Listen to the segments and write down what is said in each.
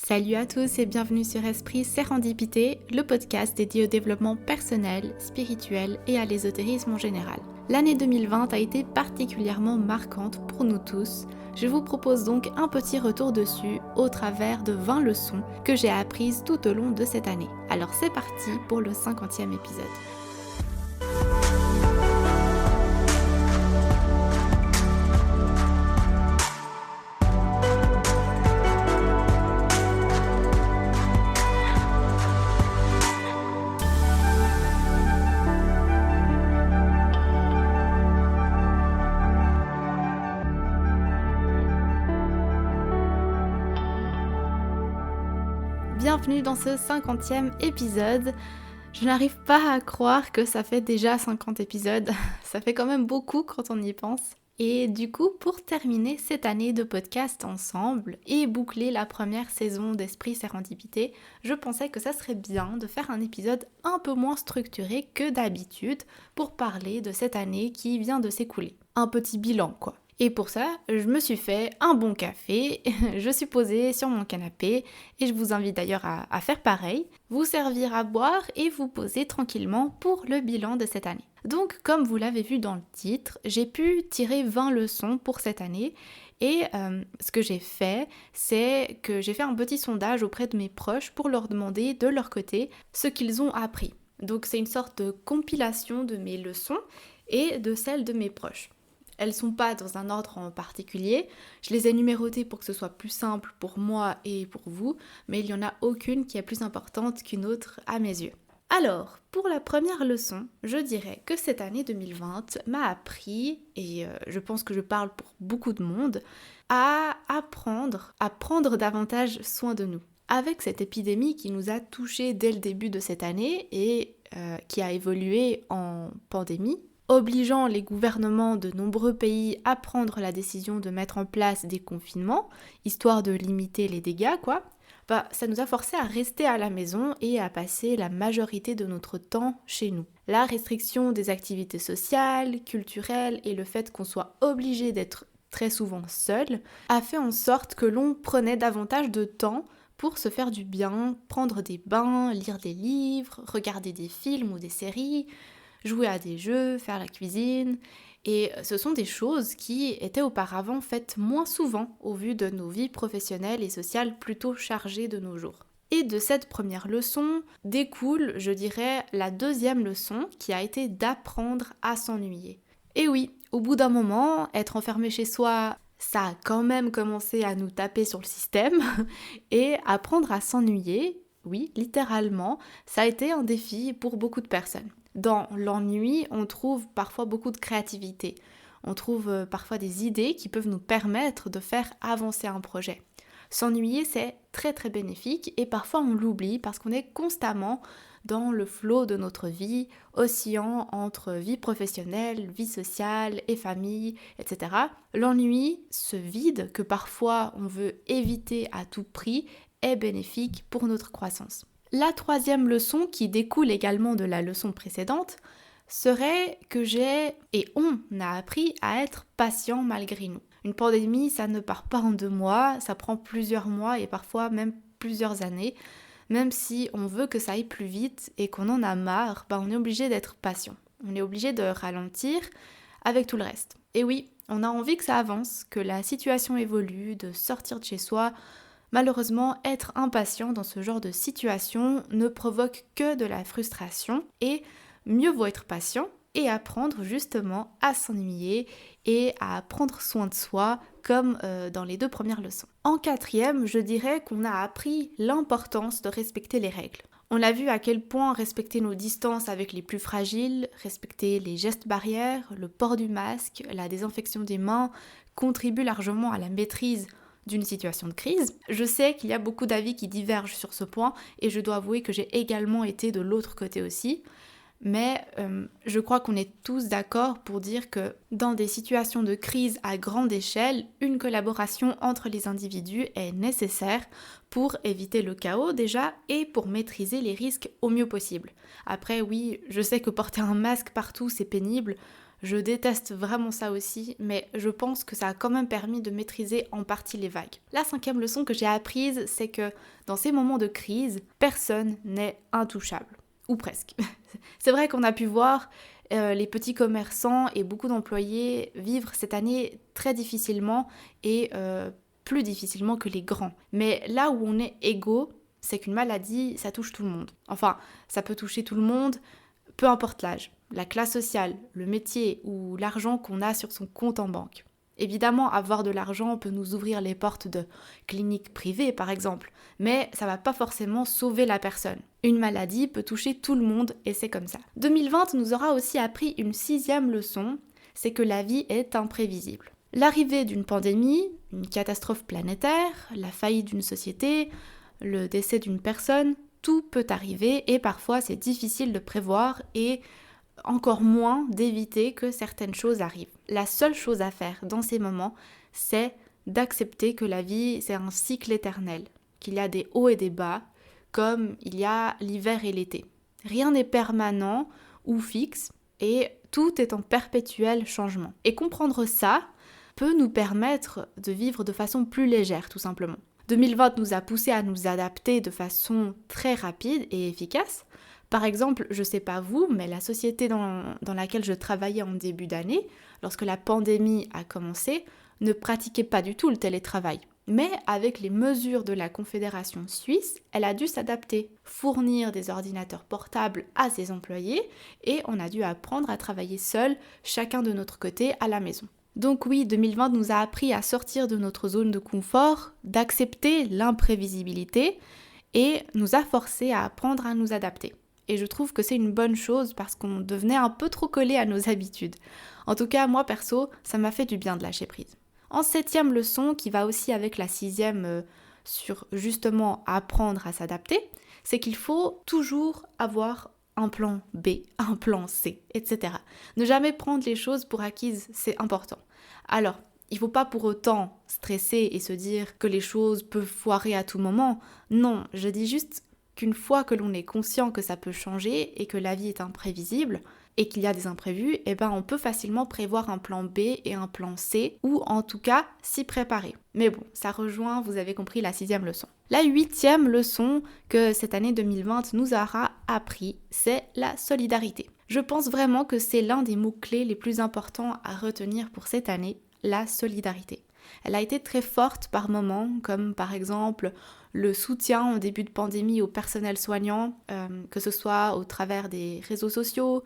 Salut à tous et bienvenue sur Esprit Sérendipité, le podcast dédié au développement personnel, spirituel et à l'ésotérisme en général. L'année 2020 a été particulièrement marquante pour nous tous. Je vous propose donc un petit retour dessus au travers de 20 leçons que j'ai apprises tout au long de cette année. Alors c'est parti pour le 50e épisode. Bienvenue dans ce 50e épisode. Je n'arrive pas à croire que ça fait déjà 50 épisodes. Ça fait quand même beaucoup quand on y pense. Et du coup, pour terminer cette année de podcast ensemble et boucler la première saison d'Esprit Sérendipité, je pensais que ça serait bien de faire un épisode un peu moins structuré que d'habitude pour parler de cette année qui vient de s'écouler. Un petit bilan quoi. Et pour ça, je me suis fait un bon café, je suis posée sur mon canapé et je vous invite d'ailleurs à faire pareil, vous servir à boire et vous poser tranquillement pour le bilan de cette année. Donc comme vous l'avez vu dans le titre, j'ai pu tirer 20 leçons pour cette année et ce que j'ai fait, c'est que j'ai fait un petit sondage auprès de mes proches pour leur demander de leur côté ce qu'ils ont appris. Donc c'est une sorte de compilation de mes leçons et de celles de mes proches. Elles ne sont pas dans un ordre en particulier, je les ai numérotées pour que ce soit plus simple pour moi et pour vous, mais il n'y en a aucune qui est plus importante qu'une autre à mes yeux. Alors, pour la première leçon, je dirais que cette année 2020 m'a appris, et je pense que je parle pour beaucoup de monde, à apprendre à prendre davantage soin de nous. Avec cette épidémie qui nous a touchés dès le début de cette année et qui a évolué en pandémie, obligeant les gouvernements de nombreux pays à prendre la décision de mettre en place des confinements, histoire de limiter les dégâts, ça nous a forcés à rester à la maison et à passer la majorité de notre temps chez nous. La restriction des activités sociales, culturelles et le fait qu'on soit obligé d'être très souvent seul a fait en sorte que l'on prenait davantage de temps pour se faire du bien, prendre des bains, lire des livres, regarder des films ou des séries, jouer à des jeux, faire la cuisine, et ce sont des choses qui étaient auparavant faites moins souvent au vu de nos vies professionnelles et sociales plutôt chargées de nos jours. Et de cette première leçon découle, je dirais, la deuxième leçon qui a été d'apprendre à s'ennuyer. Et oui, au bout d'un moment, être enfermé chez soi, ça a quand même commencé à nous taper sur le système, et apprendre à s'ennuyer, oui, littéralement, ça a été un défi pour beaucoup de personnes. Dans l'ennui, on trouve parfois beaucoup de créativité. On trouve parfois des idées qui peuvent nous permettre de faire avancer un projet. S'ennuyer, c'est très très bénéfique et parfois on l'oublie parce qu'on est constamment dans le flot de notre vie, oscillant entre vie professionnelle, vie sociale et famille, etc. L'ennui, ce vide que parfois on veut éviter à tout prix, est bénéfique pour notre croissance. La troisième leçon, qui découle également de la leçon précédente, serait que on a appris à être patient malgré nous. Une pandémie, ça ne part pas en 2 mois, ça prend plusieurs mois et parfois même plusieurs années. Même si on veut que ça aille plus vite et qu'on en a marre, on est obligé d'être patient. On est obligé de ralentir avec tout le reste. Et oui, on a envie que ça avance, que la situation évolue, de sortir de chez soi. Malheureusement, être impatient dans ce genre de situation ne provoque que de la frustration et mieux vaut être patient et apprendre justement à s'ennuyer et à prendre soin de soi comme dans les 2 premières leçons. En 4e, je dirais qu'on a appris l'importance de respecter les règles. On a vu à quel point respecter nos distances avec les plus fragiles, respecter les gestes barrières, le port du masque, la désinfection des mains contribue largement à la maîtrise d'une situation de crise. Je sais qu'il y a beaucoup d'avis qui divergent sur ce point et je dois avouer que j'ai également été de l'autre côté aussi. Mais je crois qu'on est tous d'accord pour dire que dans des situations de crise à grande échelle, une collaboration entre les individus est nécessaire pour éviter le chaos déjà et pour maîtriser les risques au mieux possible. Après oui, je sais que porter un masque partout c'est pénible, Je déteste vraiment ça aussi, mais je pense que ça a quand même permis de maîtriser en partie les vagues. La 5e leçon que j'ai apprise, c'est que dans ces moments de crise, personne n'est intouchable. Ou presque. C'est vrai qu'on a pu voir les petits commerçants et beaucoup d'employés vivre cette année très difficilement et plus difficilement que les grands. Mais là où on est égaux, c'est qu'une maladie, ça touche tout le monde. Enfin, ça peut toucher tout le monde, peu importe l'âge, la classe sociale, le métier ou l'argent qu'on a sur son compte en banque. Évidemment, avoir de l'argent peut nous ouvrir les portes de cliniques privées, par exemple, mais ça va pas forcément sauver la personne. Une maladie peut toucher tout le monde et c'est comme ça. 2020 nous aura aussi appris une 6e leçon, c'est que la vie est imprévisible. L'arrivée d'une pandémie, une catastrophe planétaire, la faillite d'une société, le décès d'une personne, tout peut arriver et parfois c'est difficile de prévoir et encore moins d'éviter que certaines choses arrivent. La seule chose à faire dans ces moments, c'est d'accepter que la vie, c'est un cycle éternel, qu'il y a des hauts et des bas, comme il y a l'hiver et l'été. Rien n'est permanent ou fixe et tout est en perpétuel changement. Et comprendre ça peut nous permettre de vivre de façon plus légère, tout simplement. 2020 nous a poussé à nous adapter de façon très rapide et efficace. Par exemple, je ne sais pas vous, mais la société dans laquelle je travaillais en début d'année, lorsque la pandémie a commencé, ne pratiquait pas du tout le télétravail. Mais avec les mesures de la Confédération suisse, elle a dû s'adapter, fournir des ordinateurs portables à ses employés et on a dû apprendre à travailler seul, chacun de notre côté, à la maison. Donc oui, 2020 nous a appris à sortir de notre zone de confort, d'accepter l'imprévisibilité et nous a forcé à apprendre à nous adapter. Et je trouve que c'est une bonne chose parce qu'on devenait un peu trop collé à nos habitudes. En tout cas, moi perso, ça m'a fait du bien de lâcher prise. En 7e leçon, qui va aussi avec la 6e sur justement apprendre à s'adapter, c'est qu'il faut toujours avoir un plan B, un plan C, etc. Ne jamais prendre les choses pour acquises, c'est important. Alors, il ne faut pas pour autant stresser et se dire que les choses peuvent foirer à tout moment. Non, je dis juste qu'une fois que l'on est conscient que ça peut changer et que la vie est imprévisible et qu'il y a des imprévus, on peut facilement prévoir un plan B et un plan C ou en tout cas s'y préparer. Mais bon, ça rejoint, vous avez compris, la 6e leçon. La 8e leçon que cette année 2020 nous aura appris, c'est la solidarité. Je pense vraiment que c'est l'un des mots-clés les plus importants à retenir pour cette année, la solidarité. Elle a été très forte par moments, comme par exemple le soutien au début de pandémie au personnel soignant, que ce soit au travers des réseaux sociaux,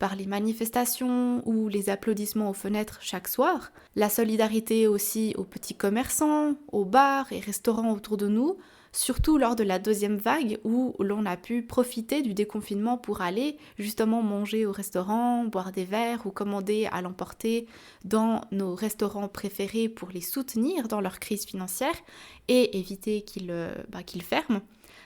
par les manifestations ou les applaudissements aux fenêtres chaque soir. La solidarité aussi aux petits commerçants, aux bars et restaurants autour de nous, surtout lors de la 2e vague où l'on a pu profiter du déconfinement pour aller justement manger au restaurant, boire des verres ou commander à l'emporter dans nos restaurants préférés pour les soutenir dans leur crise financière et éviter qu'ils ferment.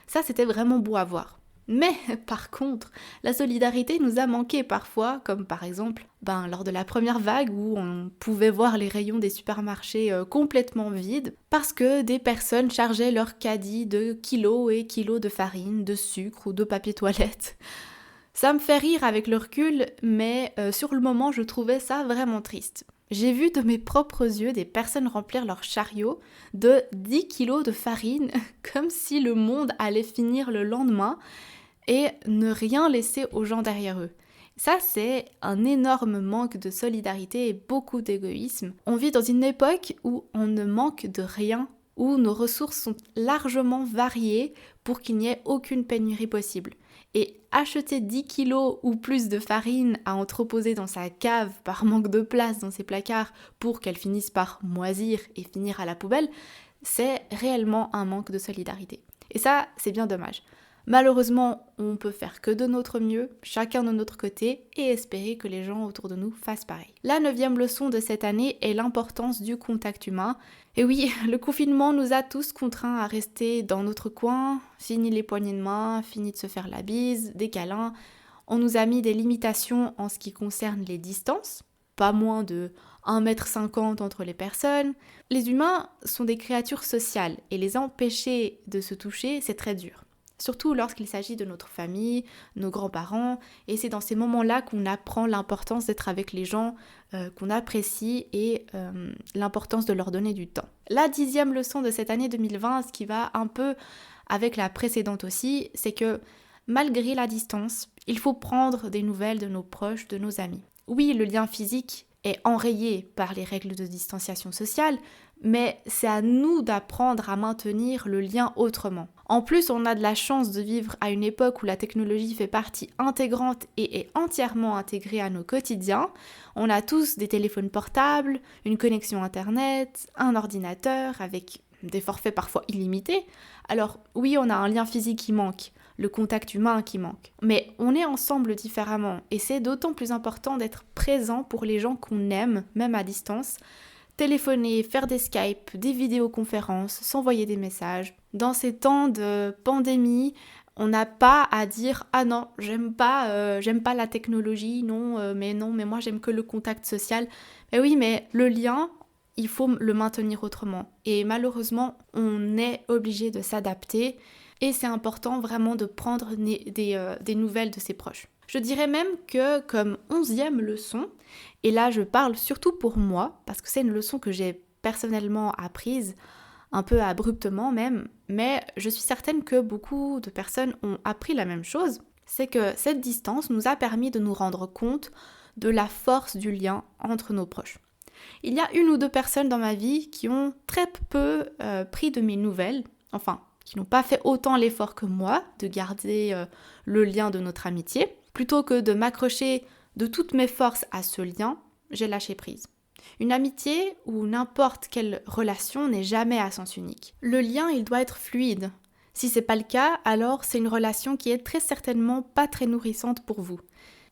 Ça, c'était vraiment beau à voir. Mais par contre, la solidarité nous a manqué parfois, comme par exemple lors de la première vague où on pouvait voir les rayons des supermarchés complètement vides parce que des personnes chargeaient leur caddie de kilos et kilos de farine, de sucre ou de papier toilette. Ça me fait rire avec le recul, mais sur le moment, je trouvais ça vraiment triste. J'ai vu de mes propres yeux des personnes remplir leur chariot de 10 kilos de farine comme si le monde allait finir le lendemain et ne rien laisser aux gens derrière eux. Ça, c'est un énorme manque de solidarité et beaucoup d'égoïsme. On vit dans une époque où on ne manque de rien, où nos ressources sont largement variées pour qu'il n'y ait aucune pénurie possible. Et acheter 10 kilos ou plus de farine à entreposer dans sa cave par manque de place dans ses placards pour qu'elle finisse par moisir et finir à la poubelle, c'est réellement un manque de solidarité. Et ça, c'est bien dommage. Malheureusement, on peut faire que de notre mieux, chacun de notre côté, et espérer que les gens autour de nous fassent pareil. La 9e leçon de cette année est l'importance du contact humain. Et oui, le confinement nous a tous contraints à rester dans notre coin, fini les poignées de main, fini de se faire la bise, des câlins. On nous a mis des limitations en ce qui concerne les distances, pas moins de 1,50 m entre les personnes. Les humains sont des créatures sociales et les empêcher de se toucher, c'est très dur. surtout lorsqu'il s'agit de notre famille, nos grands-parents, et c'est dans ces moments-là qu'on apprend l'importance d'être avec les gens qu'on apprécie et l'importance de leur donner du temps. La 10e leçon de cette année 2020, ce qui va un peu avec la précédente aussi, c'est que malgré la distance, il faut prendre des nouvelles de nos proches, de nos amis. Oui, le lien physique est enrayé par les règles de distanciation sociale, mais c'est à nous d'apprendre à maintenir le lien autrement. En plus, on a de la chance de vivre à une époque où la technologie fait partie intégrante et est entièrement intégrée à nos quotidiens. On a tous des téléphones portables, une connexion internet, un ordinateur avec des forfaits parfois illimités. Alors oui, on a un lien physique qui manque, le contact humain qui manque. Mais on est ensemble différemment et c'est d'autant plus important d'être présent pour les gens qu'on aime, même à distance. Téléphoner, faire des Skype, des vidéoconférences, s'envoyer des messages. Dans ces temps de pandémie, on n'a pas à dire « Ah non, j'aime pas la technologie, mais moi j'aime que le contact social. » Mais oui, mais le lien, il faut le maintenir autrement. Et malheureusement, on est obligé de s'adapter et c'est important vraiment de prendre des nouvelles de ses proches. Je dirais même que comme 11e leçon, et là je parle surtout pour moi, parce que c'est une leçon que j'ai personnellement apprise, un peu abruptement même, mais je suis certaine que beaucoup de personnes ont appris la même chose, c'est que cette distance nous a permis de nous rendre compte de la force du lien entre nos proches. Il y a 1 ou 2 personnes dans ma vie qui ont très peu pris de mes nouvelles, enfin, qui n'ont pas fait autant l'effort que moi de garder le lien de notre amitié. Plutôt que de m'accrocher de toutes mes forces à ce lien, j'ai lâché prise. Une amitié ou n'importe quelle relation n'est jamais à sens unique. Le lien, il doit être fluide. Si c'est pas le cas, alors c'est une relation qui est très certainement pas très nourrissante pour vous.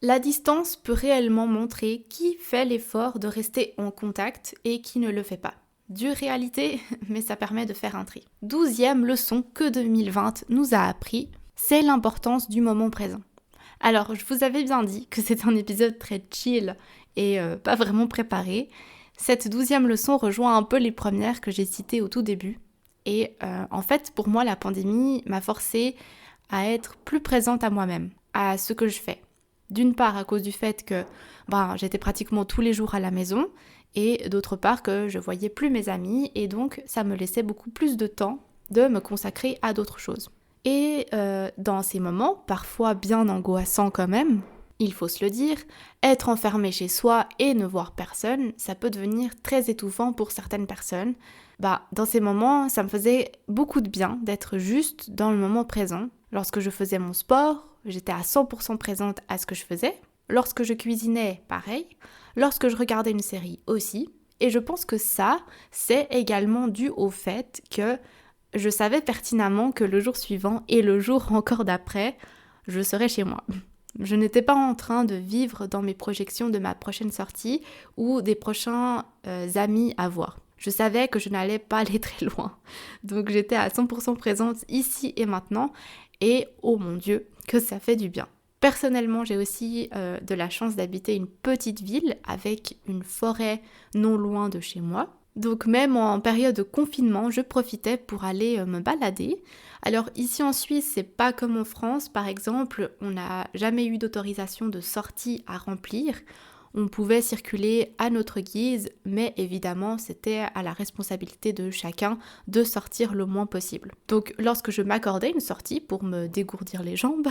La distance peut réellement montrer qui fait l'effort de rester en contact et qui ne le fait pas. Dure réalité, mais ça permet de faire un tri. 12e leçon que 2020 nous a appris, c'est l'importance du moment présent. Alors, je vous avais bien dit que c'est un épisode très chill et pas vraiment préparé. Cette 12e leçon rejoint un peu les premières que j'ai citées au tout début. Et en fait, pour moi, la pandémie m'a forcée à être plus présente à moi-même, à ce que je fais. D'une part, à cause du fait que j'étais pratiquement tous les jours à la maison, et d'autre part que je voyais plus mes amis, et donc ça me laissait beaucoup plus de temps de me consacrer à d'autres choses. Et dans ces moments, parfois bien angoissants quand même, il faut se le dire, être enfermé chez soi et ne voir personne, ça peut devenir très étouffant pour certaines personnes. Dans ces moments, ça me faisait beaucoup de bien d'être juste dans le moment présent. Lorsque je faisais mon sport, j'étais à 100% présente à ce que je faisais. Lorsque je cuisinais, pareil. Lorsque je regardais une série aussi. Et je pense que ça, c'est également dû au fait que je savais pertinemment que le jour suivant et le jour encore d'après, je serais chez moi. Je n'étais pas en train de vivre dans mes projections de ma prochaine sortie ou des prochains amis à voir. Je savais que je n'allais pas aller très loin. Donc j'étais à 100% présente ici et maintenant. Et oh mon Dieu, que ça fait du bien. Personnellement, j'ai aussi de la chance d'habiter une petite ville avec une forêt non loin de chez moi. Donc même en période de confinement, je profitais pour aller me balader. Alors ici en Suisse, c'est pas comme en France, par exemple, on n'a jamais eu d'autorisation de sortie à remplir. On pouvait circuler à notre guise, mais évidemment, c'était à la responsabilité de chacun de sortir le moins possible. Donc lorsque je m'accordais une sortie pour me dégourdir les jambes,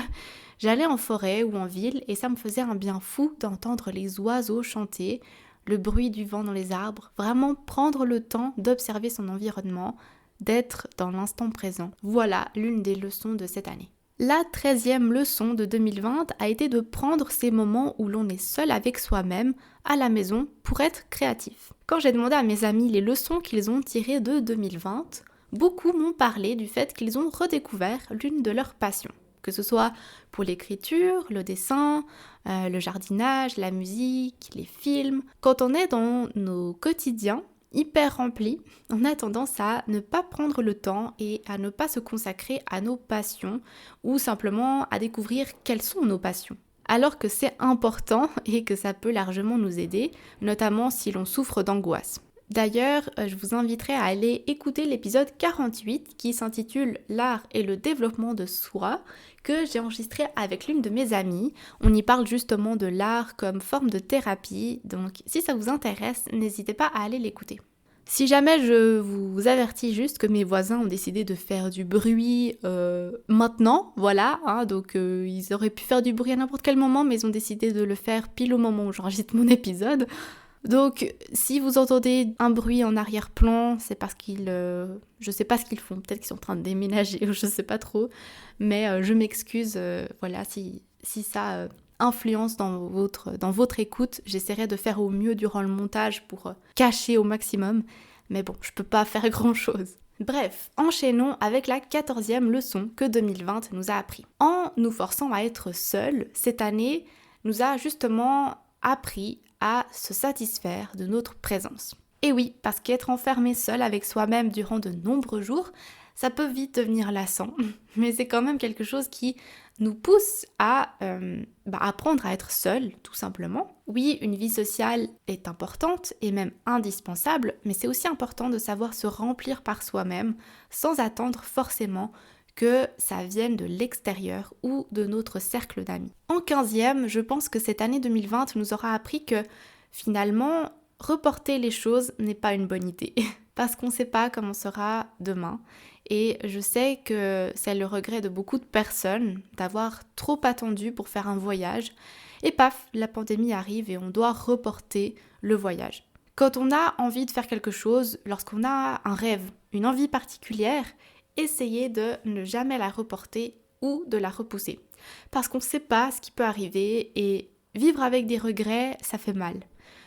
j'allais en forêt ou en ville et ça me faisait un bien fou d'entendre les oiseaux chanter, le bruit du vent dans les arbres, vraiment prendre le temps d'observer son environnement, d'être dans l'instant présent. Voilà l'une des leçons de cette année. La 13e leçon de 2020 a été de prendre ces moments où l'on est seul avec soi-même à la maison pour être créatif. Quand j'ai demandé à mes amis les leçons qu'ils ont tirées de 2020, beaucoup m'ont parlé du fait qu'ils ont redécouvert l'une de leurs passions. Que ce soit pour l'écriture, le dessin, le jardinage, la musique, les films. Quand on est dans nos quotidiens hyper remplis, on a tendance à ne pas prendre le temps et à ne pas se consacrer à nos passions ou simplement à découvrir quelles sont nos passions. Alors que c'est important et que ça peut largement nous aider, notamment si l'on souffre d'angoisse. D'ailleurs, je vous inviterai à aller écouter l'épisode 48 qui s'intitule L'art et le développement de soi, que j'ai enregistré avec l'une de mes amies. On y parle justement de l'art comme forme de thérapie, donc si ça vous intéresse, n'hésitez pas à aller l'écouter. Si jamais je vous avertis juste que mes voisins ont décidé de faire du bruit maintenant, voilà, donc ils auraient pu faire du bruit à n'importe quel moment, mais ils ont décidé de le faire pile au moment où j'enregistre mon épisode. Donc, si vous entendez un bruit en arrière-plan, c'est parce je sais pas ce qu'ils font, peut-être qu'ils sont en train de déménager ou je sais pas trop, mais je m'excuse, voilà, si ça influence dans votre écoute, j'essaierai de faire au mieux durant le montage pour cacher au maximum, mais bon, je peux pas faire grand-chose. Bref, enchaînons avec la 14e leçon que 2020 nous a appris. En nous forçant à être seuls, cette année nous a justement appris à se satisfaire de notre présence. Et oui, parce qu'être enfermé seul avec soi-même durant de nombreux jours, ça peut vite devenir lassant, mais c'est quand même quelque chose qui nous pousse à apprendre à être seul, tout simplement. Oui, une vie sociale est importante et même indispensable, mais c'est aussi important de savoir se remplir par soi-même sans attendre forcément que ça vienne de l'extérieur ou de notre cercle d'amis. En 15e, je pense que cette année 2020 nous aura appris que finalement, reporter les choses n'est pas une bonne idée. Parce qu'on ne sait pas comment sera demain. Et je sais que c'est le regret de beaucoup de personnes d'avoir trop attendu pour faire un voyage. Et paf, la pandémie arrive et on doit reporter le voyage. Quand on a envie de faire quelque chose, lorsqu'on a un rêve, une envie particulière, essayez de ne jamais la reporter ou de la repousser. Parce qu'on ne sait pas ce qui peut arriver et vivre avec des regrets, ça fait mal.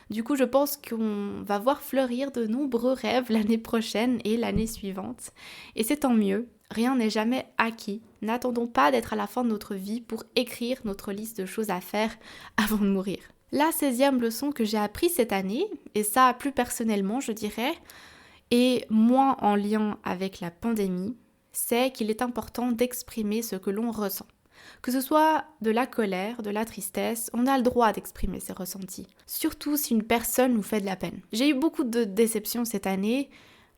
Du coup, je pense qu'on va voir fleurir de nombreux rêves l'année prochaine et l'année suivante. Et c'est tant mieux, rien n'est jamais acquis. N'attendons pas d'être à la fin de notre vie pour écrire notre liste de choses à faire avant de mourir. La 16e leçon que j'ai apprise cette année, et ça plus personnellement je dirais, et moins en lien avec la pandémie, c'est qu'il est important d'exprimer ce que l'on ressent. Que ce soit de la colère, de la tristesse, on a le droit d'exprimer ses ressentis. Surtout si une personne nous fait de la peine. J'ai eu beaucoup de déceptions cette année,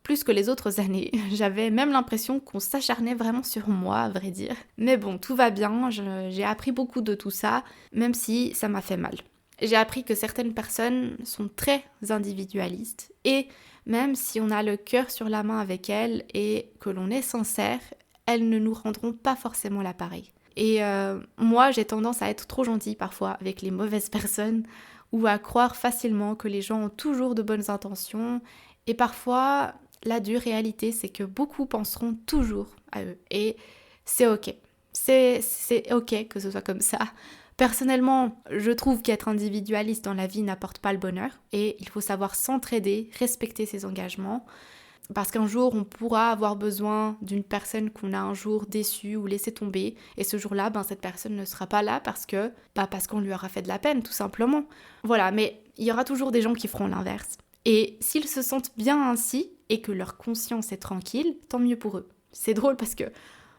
plus que les autres années. J'avais même l'impression qu'on s'acharnait vraiment sur moi, à vrai dire. Mais bon, tout va bien, j'ai appris beaucoup de tout ça, même si ça m'a fait mal. J'ai appris que certaines personnes sont très individualistes et même si on a le cœur sur la main avec elles et que l'on est sincère, elles ne nous rendront pas forcément l'appareil. Et moi, j'ai tendance à être trop gentille parfois avec les mauvaises personnes ou à croire facilement que les gens ont toujours de bonnes intentions. Et parfois, la dure réalité, c'est que beaucoup penseront toujours à eux. Et c'est ok. C'est ok que ce soit comme ça. Personnellement, je trouve qu'être individualiste dans la vie n'apporte pas le bonheur. Et il faut savoir s'entraider, respecter ses engagements. Parce qu'un jour, on pourra avoir besoin d'une personne qu'on a un jour déçue ou laissé tomber. Et ce jour-là, cette personne ne sera pas là parce qu'on lui aura fait de la peine, tout simplement. Voilà, mais il y aura toujours des gens qui feront l'inverse. Et s'ils se sentent bien ainsi et que leur conscience est tranquille, tant mieux pour eux. C'est drôle parce que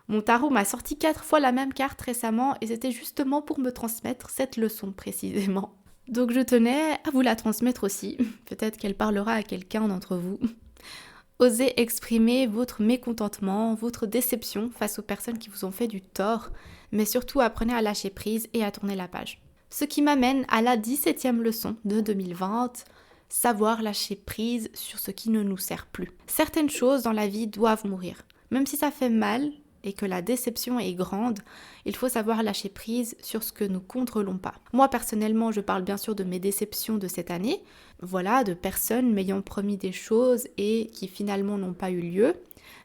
mon tarot m'a sorti 4 fois la même carte récemment et c'était justement pour me transmettre cette leçon précisément. Donc je tenais à vous la transmettre aussi. Peut-être qu'elle parlera à quelqu'un d'entre vous. Osez exprimer votre mécontentement, votre déception face aux personnes qui vous ont fait du tort, mais surtout apprenez à lâcher prise et à tourner la page. Ce qui m'amène à la 17e leçon de 2020, savoir lâcher prise sur ce qui ne nous sert plus. Certaines choses dans la vie doivent mourir. Même si ça fait mal et que la déception est grande, il faut savoir lâcher prise sur ce que nous contrôlons pas. Moi personnellement, je parle bien sûr de mes déceptions de cette année, voilà, de personnes m'ayant promis des choses et qui finalement n'ont pas eu lieu,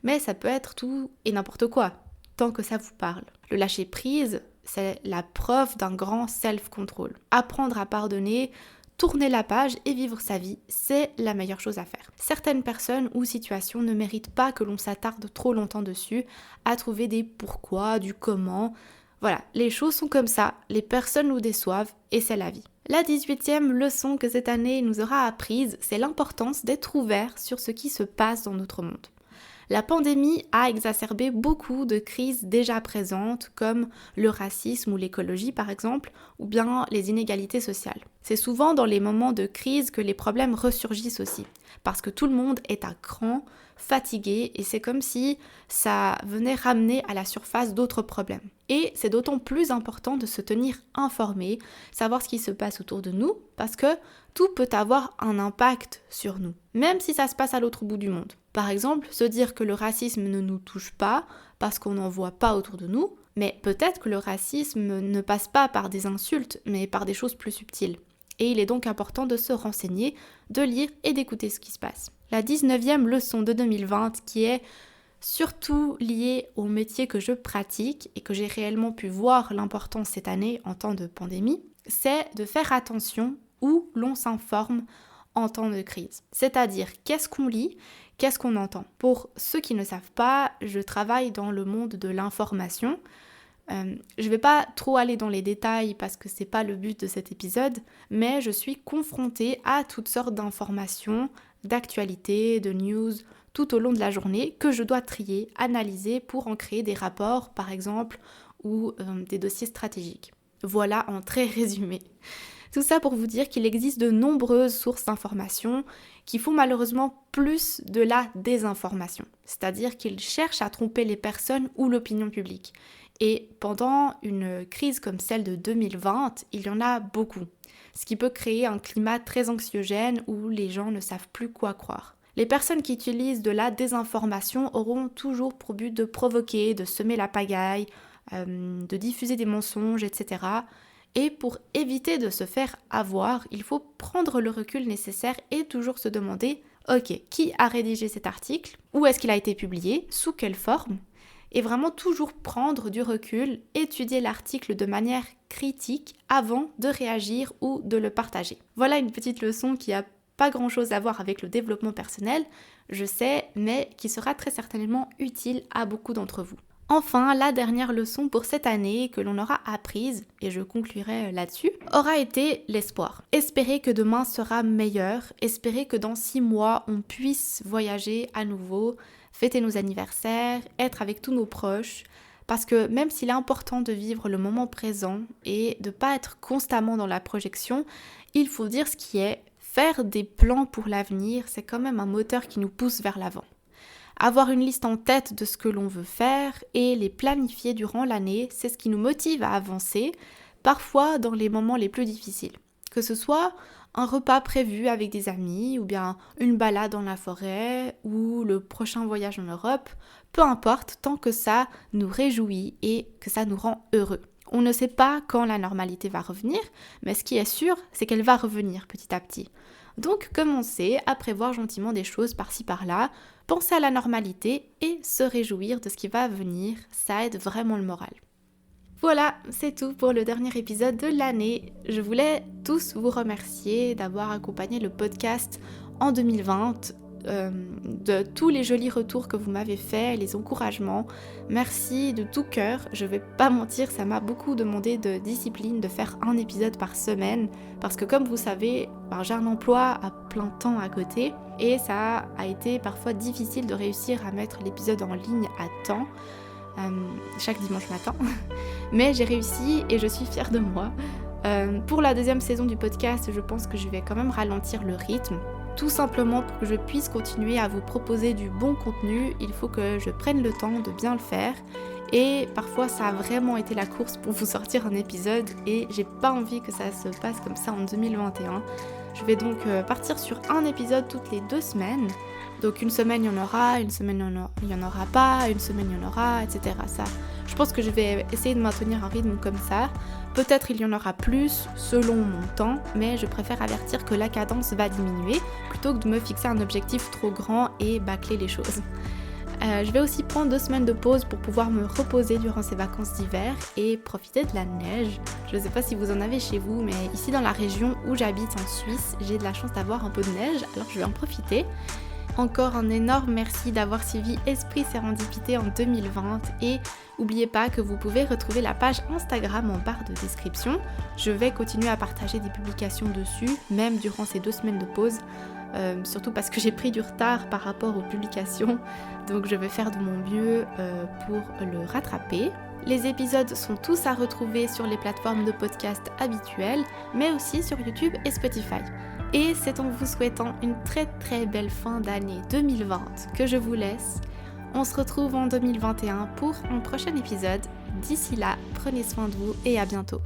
mais ça peut être tout et n'importe quoi, tant que ça vous parle. Le lâcher prise, c'est la preuve d'un grand self-control. Apprendre à pardonner, tourner la page et vivre sa vie, c'est la meilleure chose à faire. Certaines personnes ou situations ne méritent pas que l'on s'attarde trop longtemps dessus, à trouver des pourquoi, du comment. Voilà, les choses sont comme ça, les personnes nous déçoivent et c'est la vie. La 18e leçon que cette année nous aura apprise, c'est l'importance d'être ouvert sur ce qui se passe dans notre monde. La pandémie a exacerbé beaucoup de crises déjà présentes comme le racisme ou l'écologie par exemple, ou bien les inégalités sociales. C'est souvent dans les moments de crise que les problèmes ressurgissent aussi. parce que tout le monde est à cran, fatigué, et c'est comme si ça venait ramener à la surface d'autres problèmes. Et c'est d'autant plus important de se tenir informé, savoir ce qui se passe autour de nous, parce que tout peut avoir un impact sur nous, même si ça se passe à l'autre bout du monde. Par exemple, se dire que le racisme ne nous touche pas parce qu'on n'en voit pas autour de nous, mais peut-être que le racisme ne passe pas par des insultes, mais par des choses plus subtiles. Et il est donc important de se renseigner, de lire et d'écouter ce qui se passe. La 19e leçon de 2020, qui est surtout liée au métier que je pratique et que j'ai réellement pu voir l'importance cette année en temps de pandémie, c'est de faire attention où l'on s'informe en temps de crise. C'est-à-dire, qu'est-ce qu'on lit, qu'est-ce qu'on entend. Pour ceux qui ne savent pas, je travaille dans le monde de l'information. Je ne vais pas trop aller dans les détails parce que c'est pas le but de cet épisode, mais je suis confrontée à toutes sortes d'informations, d'actualités, de news tout au long de la journée que je dois trier, analyser pour en créer des rapports par exemple ou des dossiers stratégiques. Voilà en très résumé. Tout ça pour vous dire qu'il existe de nombreuses sources d'informations qui font malheureusement plus de la désinformation, c'est-à-dire qu'ils cherchent à tromper les personnes ou l'opinion publique. Et pendant une crise comme celle de 2020, il y en a beaucoup, ce qui peut créer un climat très anxiogène où les gens ne savent plus quoi croire. Les personnes qui utilisent de la désinformation auront toujours pour but de provoquer, de semer la pagaille, de diffuser des mensonges, etc. Et pour éviter de se faire avoir, il faut prendre le recul nécessaire et toujours se demander « Ok, qui a rédigé cet article ? Où est-ce qu'il a été publié ? Sous quelle forme ?» Et vraiment toujours prendre du recul, étudier l'article de manière critique avant de réagir ou de le partager. Voilà une petite leçon qui n'a pas grand-chose à voir avec le développement personnel, je sais, mais qui sera très certainement utile à beaucoup d'entre vous. Enfin, la dernière leçon pour cette année que l'on aura apprise, et je conclurai là-dessus, aura été l'espoir. Espérer que demain sera meilleur, espérer que dans 6 mois, on puisse voyager à nouveau, fêter nos anniversaires, être avec tous nos proches, parce que même s'il est important de vivre le moment présent et de ne pas être constamment dans la projection, il faut dire ce qui est, faire des plans pour l'avenir, c'est quand même un moteur qui nous pousse vers l'avant. Avoir une liste en tête de ce que l'on veut faire et les planifier durant l'année, c'est ce qui nous motive à avancer, parfois dans les moments les plus difficiles. Que ce soit un repas prévu avec des amis, ou bien une balade dans la forêt, ou le prochain voyage en Europe, peu importe, tant que ça nous réjouit et que ça nous rend heureux. On ne sait pas quand la normalité va revenir, mais ce qui est sûr, c'est qu'elle va revenir petit à petit. Donc commencez à prévoir gentiment des choses par-ci par-là, penser à la normalité et se réjouir de ce qui va venir, ça aide vraiment le moral. Voilà, c'est tout pour le dernier épisode de l'année. Je voulais tous vous remercier d'avoir accompagné le podcast en 2020, de tous les jolis retours que vous m'avez faits, les encouragements. Merci de tout cœur. Je vais pas mentir, ça m'a beaucoup demandé de discipline de faire un épisode par semaine parce que comme vous savez, j'ai un emploi à plein temps à côté et ça a été parfois difficile de réussir à mettre l'épisode en ligne à temps. Chaque dimanche matin, mais j'ai réussi et je suis fière de moi. Pour la 2e saison du podcast, je pense que je vais quand même ralentir le rythme, tout simplement pour que je puisse continuer à vous proposer du bon contenu. Il faut que je prenne le temps de bien le faire et parfois ça a vraiment été la course pour vous sortir un épisode et j'ai pas envie que ça se passe comme ça en 2021. Je vais donc partir sur un épisode toutes les 2 semaines. Donc une semaine il y en aura, une semaine il n'y en aura pas, une semaine il y en aura, etc. Ça, je pense que je vais essayer de maintenir un rythme comme ça. Peut-être il y en aura plus selon mon temps, mais je préfère avertir que la cadence va diminuer plutôt que de me fixer un objectif trop grand et bâcler les choses. Je vais aussi prendre 2 semaines de pause pour pouvoir me reposer durant ces vacances d'hiver et profiter de la neige. Je ne sais pas si vous en avez chez vous, mais ici dans la région où j'habite en Suisse, j'ai de la chance d'avoir un peu de neige, alors je vais en profiter. Encore un énorme merci d'avoir suivi Esprit Sérendipité en 2020 et n'oubliez pas que vous pouvez retrouver la page Instagram en barre de description. Je vais continuer à partager des publications dessus, même durant ces 2 semaines de pause, surtout parce que j'ai pris du retard par rapport aux publications, donc je vais faire de mon mieux pour le rattraper. Les épisodes sont tous à retrouver sur les plateformes de podcast habituelles, mais aussi sur YouTube et Spotify. Et c'est en vous souhaitant une très très belle fin d'année 2020 que je vous laisse. On se retrouve en 2021 pour un prochain épisode. D'ici là, prenez soin de vous et à bientôt.